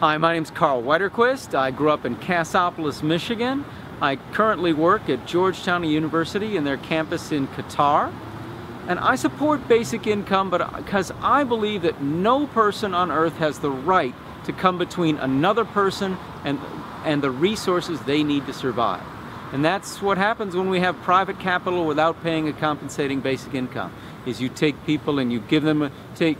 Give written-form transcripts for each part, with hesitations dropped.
Hi, my name's Carl Wetterquist. I grew up in Cassopolis, Michigan. I currently work at Georgetown University in their campus in Qatar. And I support basic income because I believe that no person on earth has the right to come between another person and the resources they need to survive. And that's what happens when we have private capital without paying a compensating basic income, is you take people and you give them,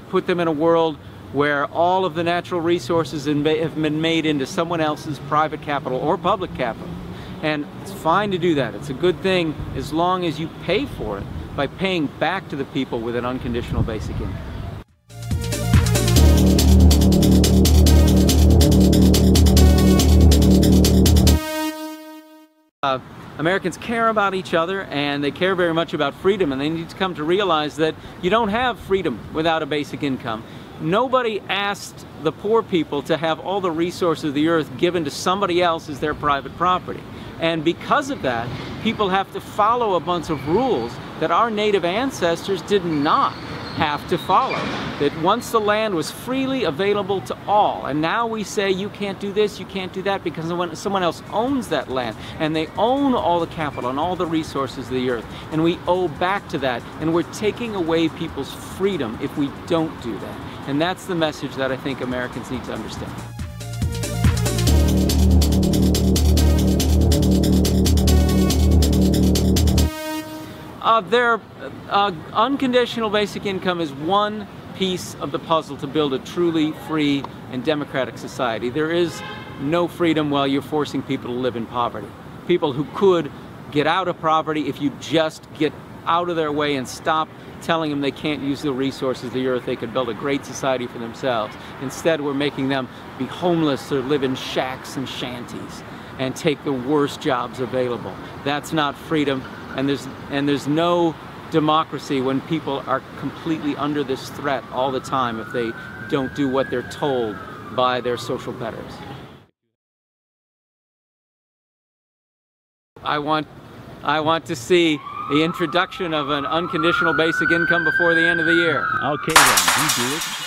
put them in a world where all of the natural resources have been made into someone else's private capital or public capital. And it's fine to do that. It's a good thing as long as you pay for it by paying back to the people with an unconditional basic income. Americans care about each other, and they care very much about freedom, and they need to come to realize that you don't have freedom without a basic income. Nobody asked the poor people to have all the resources of the earth given to somebody else as their private property. And because of that, people have to follow a bunch of rules that our native ancestors did not have to follow. That once the land was freely available to all, and now we say you can't do this, you can't do that, because someone else owns that land, and they own all the capital and all the resources of the earth, and we owe back to that, and we're taking away people's freedom if we don't do that. And that's the message that I think Americans need to understand. Unconditional basic income is one piece of the puzzle to build a truly free and democratic society. There is no freedom while you're forcing people to live in poverty. People who could get out of poverty if you just get out of their way and stop telling them they can't use the resources of the earth. They could build a great society for themselves. Instead, we're making them be homeless or live in shacks and shanties and take the worst jobs available. That's not freedom, and there's no democracy when people are completely under this threat all the time if they don't do what they're told by their social betters. I want to see the introduction of an unconditional basic income before the end of the year. Okay then, you do it.